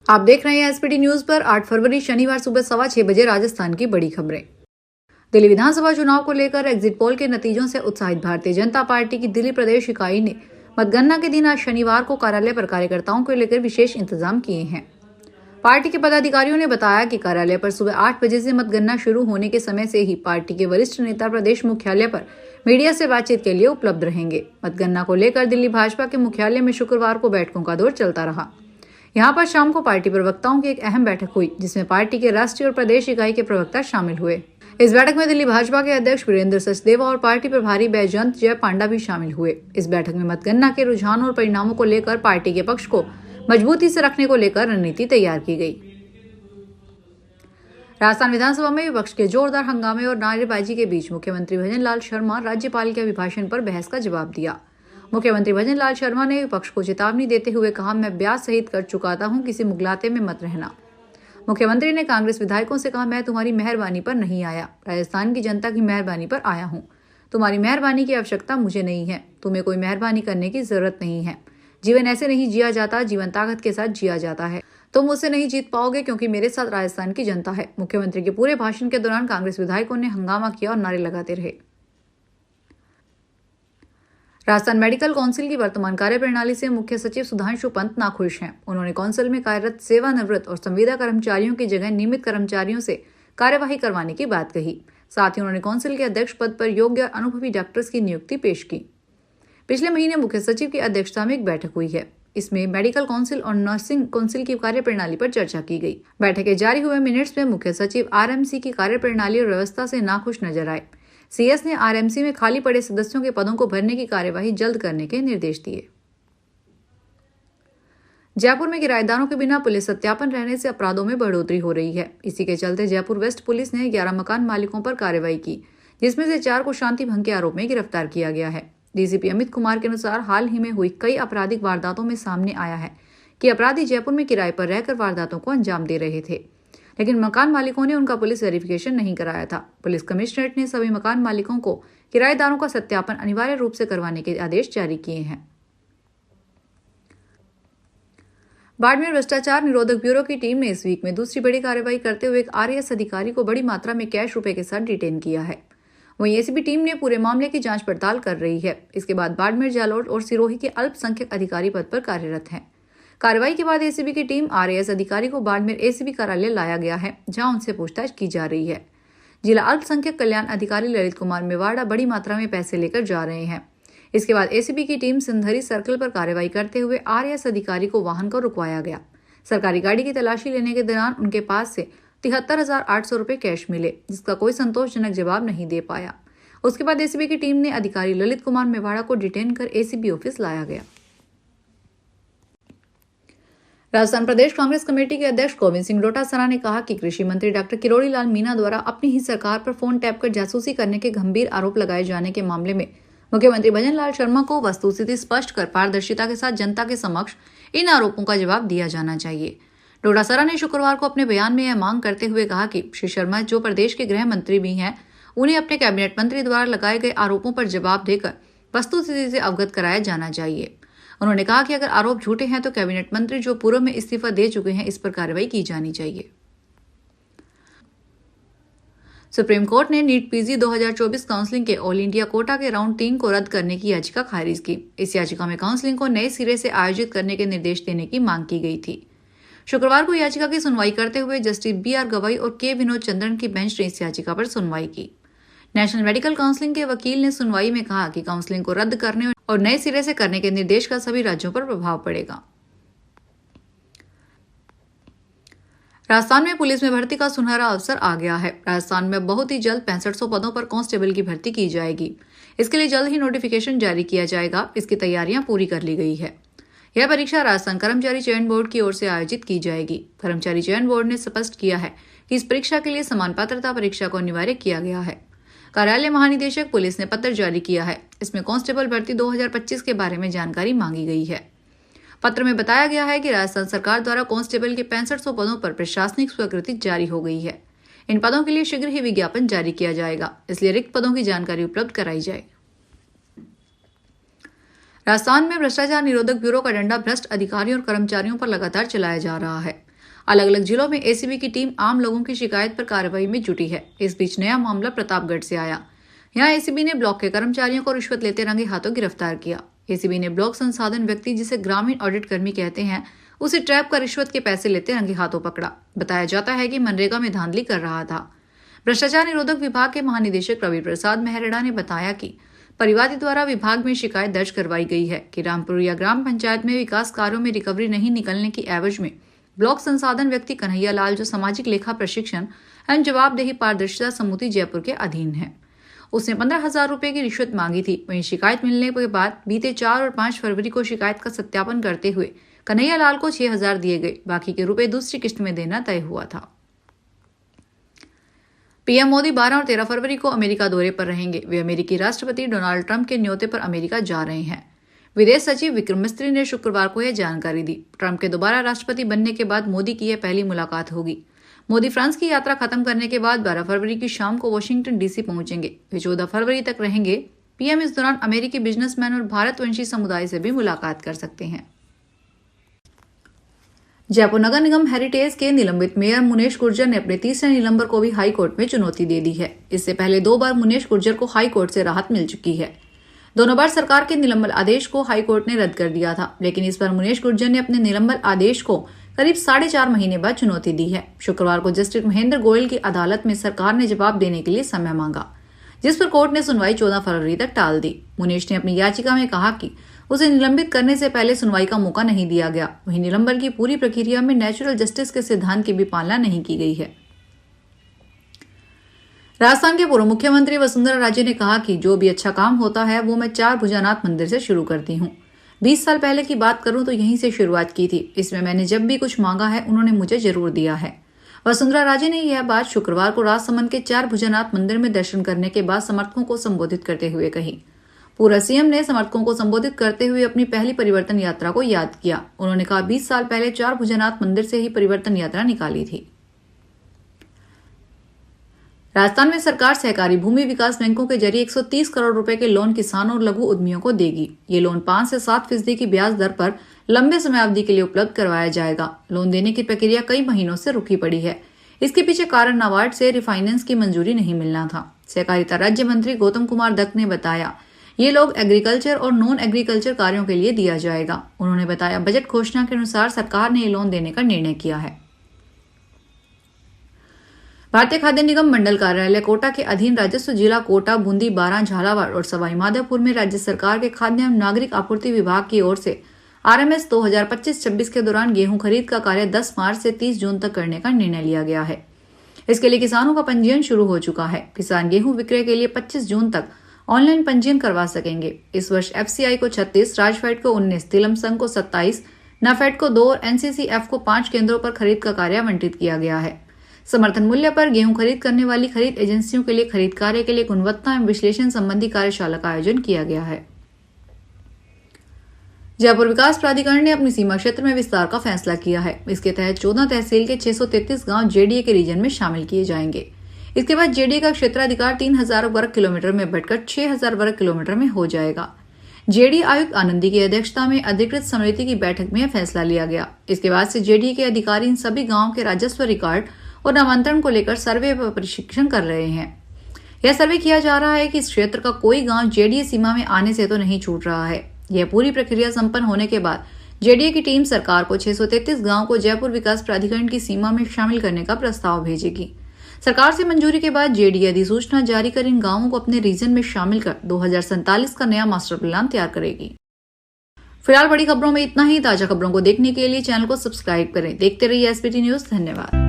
आप देख रहे हैं एसपीटी न्यूज पर 8 फरवरी शनिवार सुबह 6:15 राजस्थान की बड़ी खबरें। दिल्ली विधानसभा चुनाव को लेकर एग्जिट पोल के नतीजों से उत्साहित भारतीय जनता पार्टी की दिल्ली प्रदेश इकाई ने मतगणना के दिन आज शनिवार को कार्यालय पर कार्यकर्ताओं को लेकर विशेष इंतजाम किए हैं। पार्टी के पदाधिकारियों ने बताया कि कार्यालय पर सुबह 8 बजे से मतगणना शुरू होने के समय से ही पार्टी के वरिष्ठ नेता प्रदेश मुख्यालय पर मीडिया से बातचीत के लिए उपलब्ध रहेंगे। मतगणना को लेकर दिल्ली भाजपा के मुख्यालय में शुक्रवार को बैठकों का दौर चलता रहा। यहां पर शाम को पार्टी प्रवक्ताओं की एक अहम बैठक हुई, जिसमें पार्टी के राष्ट्रीय और प्रदेश इकाई के प्रवक्ता शामिल हुए। इस बैठक में दिल्ली भाजपा के अध्यक्ष वीरेंद्र सचदेवा और पार्टी प्रभारी बैजयंत जय पांडा भी शामिल हुए। इस बैठक में मतगणना के रुझान और परिणामों को लेकर पार्टी के पक्ष को मजबूती से रखने को लेकर रणनीति तैयार की गई। राजस्थान विधानसभा में विपक्ष के जोरदार हंगामे और नारेबाजी के बीच मुख्यमंत्री भजनलाल शर्मा राज्यपाल के अभिभाषण पर बहस का जवाब दिया। मुख्यमंत्री भजनलाल शर्मा ने विपक्ष को चेतावनी देते हुए कहा, मैं ब्याज सहित कर चुकाता हूं, किसी मुगलाते में मत रहना। मुख्यमंत्री ने कांग्रेस विधायकों से कहा, मैं तुम्हारी मेहरबानी पर नहीं आया, राजस्थान की जनता की मेहरबानी पर आया हूं। तुम्हारी मेहरबानी की आवश्यकता मुझे नहीं है, तुम्हें कोई मेहरबानी करने की जरूरत नहीं है। जीवन ऐसे नहीं जिया जाता, जीवन ताकत के साथ जिया जाता है। तुम मुझसे नहीं जीत पाओगे क्योंकि मेरे साथ राजस्थान की जनता है। मुख्यमंत्री के पूरे भाषण के दौरान कांग्रेस विधायकों ने हंगामा किया और नारे लगाते रहे। राजस्थान मेडिकल काउंसिल की वर्तमान कार्यप्रणाली से मुख्य सचिव सुधांशु पंत नाखुश हैं। उन्होंने काउंसिल में कार्यरत सेवानिवृत्त और संविदा कर्मचारियों की जगह नियमित कर्मचारियों से कार्यवाही करवाने की बात कही। साथ ही उन्होंने काउंसिल के अध्यक्ष पद पर योग्य और अनुभवी डॉक्टर्स की नियुक्ति पेश की। पिछले महीने मुख्य सचिव की अध्यक्षता में एक बैठक हुई है। इसमें मेडिकल काउंसिल और नर्सिंग काउंसिल की कार्यप्रणाली पर चर्चा की गई। बैठक के जारी हुए मिनट्स में मुख्य सचिव आरएमसी की कार्यप्रणाली और व्यवस्था से नाखुश नजर आए। सीएस ने आरएमसी में खाली पड़े सदस्यों के पदों को भरने की कार्यवाही जल्द करने के निर्देश दिए। जयपुर में किराएदारों के बिना पुलिस सत्यापन रहने से अपराधों में बढ़ोतरी हो रही है। इसी के चलते जयपुर वेस्ट पुलिस ने 11 मकान मालिकों पर कार्रवाई की, जिसमें से 4 को शांति भंग के आरोप में गिरफ्तार किया गया है। डीसीपी अमित कुमार के अनुसार हाल ही में हुई कई आपराधिक वारदातों में सामने आया है कि अपराधी जयपुर में किराए पर रहकर वारदातों को अंजाम दे रहे थे, लेकिन मकान मालिकों ने उनका पुलिस वेरिफिकेशन नहीं कराया था। पुलिस कमिश्नरेट ने सभी मकान मालिकों को किराएदारों का सत्यापन अनिवार्य रूप से करवाने के आदेश जारी किए हैं। बाड़मेर भ्रष्टाचार निरोधक ब्यूरो की टीम ने इस वीक में दूसरी बड़ी कार्रवाई करते हुए एक आरएएस अधिकारी को बड़ी मात्रा में कैश रुपए के साथ डिटेन किया है। वहीं एसीबी टीम ने पूरे मामले की जांच पड़ताल कर रही है। इसके बाद बाड़मेर, जालोर और सिरोही के अल्पसंख्यक अधिकारी पद पर कार्यरत हैं। कार्रवाई के बाद एसीबी की टीम आरएएस अधिकारी को बाड़मेर एसीबी कार्यालय लाया गया है, जहां उनसे पूछताछ की जा रही है। जिला अल्पसंख्यक कल्याण अधिकारी ललित कुमार मेवाड़ा बड़ी मात्रा में पैसे लेकर जा रहे हैं। इसके बाद एसीबी की टीम सिंधरी सर्कल पर कार्रवाई करते हुए आरएएस अधिकारी को वाहन को रुकवाया गया। सरकारी गाड़ी की तलाशी लेने के दौरान उनके पास से 73,800 रुपए कैश मिले, जिसका कोई संतोषजनक जवाब नहीं दे पाया। उसके बाद एसीबी की टीम ने अधिकारी ललित कुमार मेवाड़ा को डिटेन कर एसीबी ऑफिस लाया गया। राजस्थान प्रदेश कांग्रेस कमेटी के अध्यक्ष गोविंद सिंह डोटासरा ने कहा कि कृषि मंत्री डॉक्टर किरोड़ी लाल मीणा द्वारा अपनी ही सरकार पर फोन टैप कर जासूसी करने के गंभीर आरोप लगाए जाने के मामले में मुख्यमंत्री भजनलाल शर्मा को वस्तुस्थिति स्पष्ट कर पारदर्शिता के साथ जनता के समक्ष इन आरोपों का जवाब दिया जाना चाहिए। डोटासरा ने शुक्रवार को अपने बयान में यह मांग करते हुए कहा कि श्री शर्मा, जो प्रदेश के गृह मंत्री भी हैं, उन्हें अपने कैबिनेट मंत्री द्वारा लगाए गए आरोपों पर जवाब देकर वस्तुस्थिति से अवगत कराया जाना चाहिए। उन्होंने कहा कि अगर आरोप झूठे हैं तो कैबिनेट मंत्री जो पूर्व में इस्तीफा दे चुके हैं, इस पर कार्रवाई की जानी चाहिए। सुप्रीम कोर्ट ने नीट पीजी 2024 काउंसलिंग के ऑल इंडिया कोटा के राउंड 3 को रद्द करने की याचिका खारिज की। इस याचिका में काउंसलिंग को नए सिरे से आयोजित करने के निर्देश देने की मांग की गई थी। शुक्रवार को याचिका की सुनवाई करते हुए जस्टिस BR गवाई और के विनोद चंद्रन की बेंच ने इस याचिका पर सुनवाई की। नेशनल मेडिकल काउंसिल के वकील ने सुनवाई में कहा कि काउंसलिंग को रद्द करने और नए सिरे से करने के निर्देश का सभी राज्यों पर प्रभाव पड़ेगा। राजस्थान में पुलिस में भर्ती का सुनहरा अवसर आ गया है। राजस्थान में बहुत ही जल्द 6500 पदों पर कांस्टेबल की भर्ती की जाएगी। इसके लिए जल्द ही नोटिफिकेशन जारी किया जाएगा। इसकी तैयारियां पूरी कर ली गई है। यह परीक्षा राजस्थान कर्मचारी चयन बोर्ड की ओर से आयोजित की जाएगी। कर्मचारी चयन बोर्ड ने स्पष्ट किया है कि इस परीक्षा के लिए समान पात्रता परीक्षा को अनिवार्य किया गया है। कार्यालय महानिदेशक पुलिस ने पत्र जारी किया है। इसमें कांस्टेबल भर्ती 2025 के बारे में जानकारी मांगी गई है। पत्र में बताया गया है कि राजस्थान सरकार द्वारा कांस्टेबल के 6500 पदों पर प्रशासनिक स्वीकृति जारी हो गई है। इन पदों के लिए शीघ्र ही विज्ञापन जारी किया जाएगा, इसलिए रिक्त पदों की जानकारी उपलब्ध कराई जाए। राजस्थान में भ्रष्टाचार निरोधक ब्यूरो का डंडा भ्रष्ट अधिकारियों और कर्मचारियों पर लगातार चलाया जा रहा है। अलग अलग जिलों में एसीबी की टीम आम लोगों की शिकायत पर कार्रवाई में जुटी है। इस बीच नया मामला प्रतापगढ़ से आया। यहाँ एसीबी ने ब्लॉक के कर्मचारियों को रिश्वत लेते रंगे हाथों गिरफ्तार किया। एसीबी ने ब्लॉक संसाधन व्यक्ति, जिसे ग्रामीण ऑडिट कर्मी कहते हैं, उसे ट्रैप कर रिश्वत के पैसे लेते रंगे हाथों पकड़ा। बताया जाता है कि मनरेगा में धांधली कर रहा था। भ्रष्टाचार निरोधक विभाग के महानिदेशक रवि प्रसाद मेहरड़ा ने बताया कि परिवादी द्वारा विभाग में शिकायत दर्ज करवाई गई है कि रामपुरिया ग्राम पंचायत में विकास कार्यों में रिकवरी नहीं निकलने की एवज में ब्लॉक संसाधन व्यक्ति कन्हैया लाल, जो सामाजिक लेखा प्रशिक्षण एवं जवाबदेही पारदर्शिता समिति जयपुर के अधीन है, उसने 15,000 रुपए की रिश्वत मांगी थी। वहीं शिकायत मिलने के बाद बीते 4 और 5 फरवरी को शिकायत का सत्यापन करते हुए कन्हैया लाल को 6,000 दिए गए। बाकी के रुपए दूसरी किस्त में देना तय हुआ था। पीएम मोदी 12 और 13 फरवरी को अमेरिका दौरे पर रहेंगे। वे अमेरिकी राष्ट्रपति डोनाल्ड ट्रंप के न्योते पर अमेरिका जा रहे हैं। विदेश सचिव विक्रम मिस्त्री ने शुक्रवार को यह जानकारी दी। ट्रंप के दोबारा राष्ट्रपति बनने के बाद मोदी की यह पहली मुलाकात होगी। मोदी फ्रांस की यात्रा खत्म करने के बाद 12 फरवरी की शाम को वॉशिंगटन डीसी पहुंचेंगे। वे 14 फरवरी तक रहेंगे। पीएम इस दौरान अमेरिकी बिजनेसमैन और भारतवंशी समुदाय से भी मुलाकात कर सकते हैं। जयपुर नगर निगम हेरिटेज के निलंबित मेयर मुनेश गुर्जर ने अपने तीसरे निलंबन को भी हाई कोर्ट में चुनौती दे दी है। इससे पहले 2 बार मुनेश गुर्जर को हाई कोर्ट से राहत मिल चुकी है। दोनों बार सरकार के निलंबन आदेश को हाई कोर्ट ने रद्द कर दिया था, लेकिन इस बार मुनेश गुर्जर ने अपने निलंबन आदेश को करीब 4.5 महीने बाद चुनौती दी है। शुक्रवार को जस्टिस महेंद्र गोयल की अदालत में सरकार ने जवाब देने के लिए समय मांगा, जिस पर कोर्ट ने सुनवाई 14 फरवरी तक टाल दी। मुनेश ने अपनी याचिका में कहा कि उसे निलंबित करने से पहले सुनवाई का मौका नहीं दिया गया। वहीं निलंबन की पूरी प्रक्रिया में नेचुरल जस्टिस के सिद्धांत की भी पालना नहीं की गई है। राजस्थान के पूर्व मुख्यमंत्री वसुंधरा राजे ने कहा कि जो भी अच्छा काम होता है वो मैं 4 भुजानाथ मंदिर से शुरू करती हूँ। 20 साल पहले की बात करूं तो यहीं से शुरुआत की थी। इसमें मैंने जब भी कुछ मांगा है उन्होंने मुझे जरूर दिया है। वसुंधरा राजे ने यह बात शुक्रवार को राजसमंद के 4 भुजानाथ मंदिर में दर्शन करने के बाद समर्थकों को संबोधित करते हुए कही। पूर्व सीएम ने समर्थकों को संबोधित करते हुए अपनी पहली परिवर्तन यात्रा को याद किया। उन्होंने कहा, 20 साल पहले 4 भुजानाथ मंदिर से ही परिवर्तन यात्रा निकाली थी। राजस्थान में सरकार सहकारी भूमि विकास बैंकों के जरिए 130 करोड़ रुपए के लोन किसानों और लघु उद्यमियों को देगी। ये लोन 5 से 7% की ब्याज दर पर लंबे समय अवधि के लिए उपलब्ध करवाया जाएगा। लोन देने की प्रक्रिया कई महीनों से रुकी पड़ी है। इसके पीछे कारण नाबार्ड से रिफाइनेंस की मंजूरी नहीं मिलना था। सहकारिता राज्य मंत्री गौतम कुमार दत्त ने बताया, ये लोग एग्रीकल्चर और नॉन एग्रीकल्चर कार्यों के लिए दिया जाएगा। उन्होंने बताया, बजट घोषणा के अनुसार सरकार ने ये लोन देने का निर्णय किया है। भारतीय खाद्य निगम मंडल कार्यालय कोटा के अधीन राजस्व जिला कोटा, बूंदी, बारां, झालावाड़ और सवाई माधोपुर में राज्य सरकार के खाद्य एवं नागरिक आपूर्ति विभाग की ओर से RMS 2025-26 के दौरान गेहूं खरीद का कार्य 10 मार्च से 30 जून तक करने का निर्णय लिया गया है। इसके लिए किसानों का पंजीयन शुरू हो चुका है। किसान गेहूं विक्रय के लिए 25 जून तक ऑनलाइन पंजीयन करवा सकेंगे। इस वर्ष FCI को 36, राजफेड को 19, तिलम संघ को 27, नाफेड को 2 और NCCF को 5 केंद्रों पर खरीद का कार्य आवंटित किया गया है। समर्थन मूल्य पर गेहूं खरीद करने वाली खरीद एजेंसियों के लिए खरीद कार्य के लिए गुणवत्ता एवं विश्लेषण संबंधी कार्यशाला का आयोजन किया गया है। जयपुर विकास प्राधिकरण ने अपनी सीमा क्षेत्र में विस्तार का फैसला किया है। इसके तहत 14 तहसील के 633 गांव JDA के रीजन में शामिल किए जाएंगे। इसके बाद JDA का क्षेत्राधिकार 3000 वर्ग किलोमीटर में बढ़कर 6000 वर्ग किलोमीटर में हो जाएगा। JDA आयुक्त आनंदी की अध्यक्षता में अधिकृत समिति की बैठक में यह फैसला लिया गया। इसके बाद से JDA के अधिकारी इन सभी गाँव के राजस्व रिकॉर्ड और नामांतरण को लेकर सर्वे व प्रशिक्षण कर रहे हैं। यह सर्वे किया जा रहा है कि इस क्षेत्र का कोई गांव JDA सीमा में आने से तो नहीं छूट रहा है। यह पूरी प्रक्रिया संपन्न होने के बाद JDA की टीम सरकार को 633 गांव को जयपुर विकास प्राधिकरण की सीमा में शामिल करने का प्रस्ताव भेजेगी। सरकार से मंजूरी के बाद JDA अधिसूचना जारी कर इन गांवों को अपने रीजन में शामिल कर 2047 का नया मास्टर प्लान तैयार करेगी। फिलहाल बड़ी खबरों में इतना ही। ताजा खबरों को देखने के लिए चैनल को सब्सक्राइब करें। देखते रहिए SBT न्यूज। धन्यवाद।